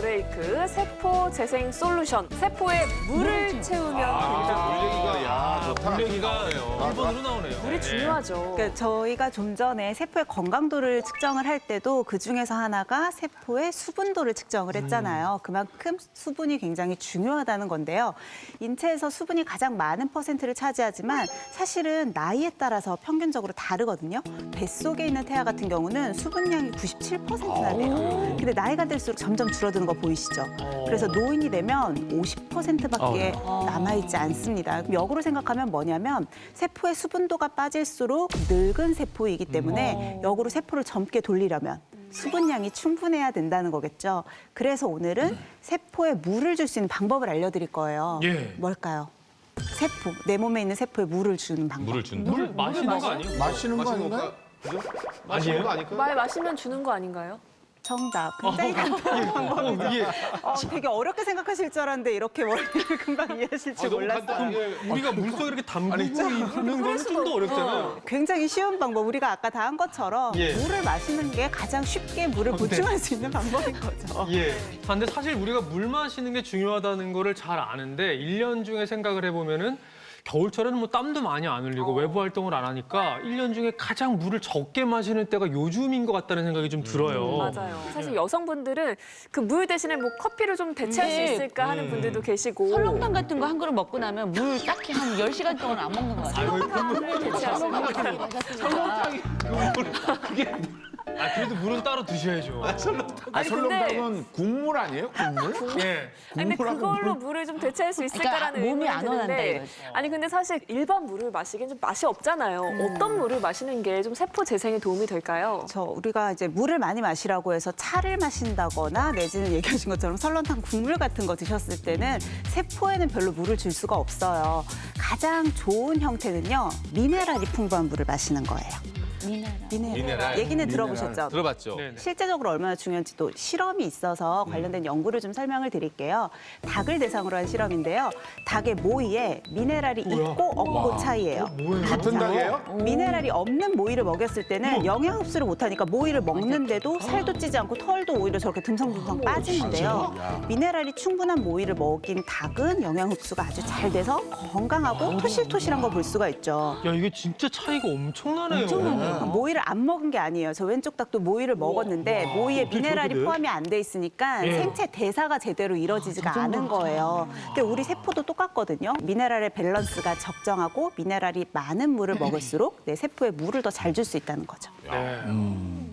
브레이크 세포 재생 솔루션. 세포에 물을 채우면 됩니다. 물 얘기가 야 좋다. 물 얘기가 1번으로 나오네요. 물이 중요하죠. 그러니까 저희가 좀 전에 세포의 건강도를 측정을 할 때도 그중에서 하나가 세포의 수분도를 측정을 했잖아요. 그만큼 수분이 굉장히 중요하다는 건데요. 인체에서 수분이 가장 많은 퍼센트를 차지하지만 사실은 나이에 따라서 평균적으로 다르거든요. 뱃속에 있는 태아 같은 경우는 수분량이 97%나 돼요. 근데 나이가 들수록 점점 줄어드는 거 보이시죠? 그래서 노인이 되면 50%밖에 남아있지 않습니다. 그럼 역으로 생각하면 뭐냐면 세포의 수분도가 빠질수록 늙은 세포이기 때문에 역으로 세포를 젊게 돌리려면 수분량이 충분해야 된다는 거겠죠. 그래서 오늘은 세포에 물을 줄 수 있는 방법을 알려드릴 거예요. 예. 뭘까요? 세포, 내 몸에 있는 세포에 물을 주는 방법. 물을 준다. 물 마시는 거 아니에요? 마시는 거 아닌가요? 그죠? 마시는 거 아닐까요? 말 마시면 주는 거 아닌가요? 정답. 굉장히 간단한 방법이죠. 이게 되게 어렵게 생각하실 줄 알았는데 이렇게 원리를 금방 이해하실 줄 몰랐어요. 우리가 물속에 이렇게 담그고 있는 거는 좀 더 어렵잖아요. 굉장히 쉬운 방법. 우리가 아까 다 한 것처럼 예. 물을 마시는 게 가장 쉽게 물을 보충할 수 있는 방법인 거죠. 예. 근데 사실 우리가 물 마시는 게 중요하다는 거를 잘 아는데 1년 중에 생각을 해보면은 겨울철에는 뭐 땀도 많이 안 흘리고 외부 활동을 안 하니까 1년 중에 가장 물을 적게 마시는 때가 요즘인 것 같다는 생각이 좀 들어요. 맞아요. 사실 여성분들은 그 물 대신에 뭐 커피를 좀 대체할 수 네. 있을까 하는 분들도 계시고. 설렁탕 같은 거 한 그릇 먹고 나면 물 딱히 한 10시간 동안 안 먹는 거 같아요. 물을 대체할 수 있는 그래도 물은 따로 드셔야죠. 아니, 설렁탕은 국물 아니에요? 국물? 예. 근데 그걸로 물을 좀 대체할 수 있을까라는 그러니까 몸이 의문이 안 원한다 드는데 이거죠. 아니 근데 사실 일반 물을 마시기엔 좀 맛이 없잖아요. 어떤 물을 마시는 게 좀 세포 재생에 도움이 될까요? 우리가 이제 물을 많이 마시라고 해서 차를 마신다거나 내지는 얘기하신 것처럼 설렁탕 국물 같은 거 드셨을 때는 세포에는 별로 물을 줄 수가 없어요. 가장 좋은 형태는요. 미네랄이 풍부한 물을 마시는 거예요. 미네랄. 얘기는 들어보셨죠? 들어봤죠. 네네. 실제적으로 얼마나 중요한지도 실험이 있어서 관련된 연구를 좀 설명을 드릴게요. 닭을 대상으로 한 실험인데요. 닭의 모이에 미네랄이 있고 없고 차이예요. 같은 닭이에요? 미네랄이 없는 모이를 먹였을 때는 영양 흡수를 못하니까 모이를 먹는데도 살도 찌지 않고 털도 오히려 저렇게 듬성듬성 빠지는데요. 미네랄이 충분한 모이를 먹인 닭은 영양 흡수가 아주 잘 돼서 건강하고 토실토실한 거 볼 수가 있죠. 야, 이게 진짜 차이가 엄청나네요. 모이를 안 먹은 게 아니에요. 저 왼쪽 닭도 모이를 먹었는데 모이에 미네랄이 포함이 안 돼 있으니까 예. 생체 대사가 제대로 이루어지지가 않은 거예요. 근데 우리 세포도 똑같거든요. 미네랄의 밸런스가 적정하고 미네랄이 많은 물을 먹을수록 내 세포에 물을 더 잘 줄 수 있다는 거죠. 네.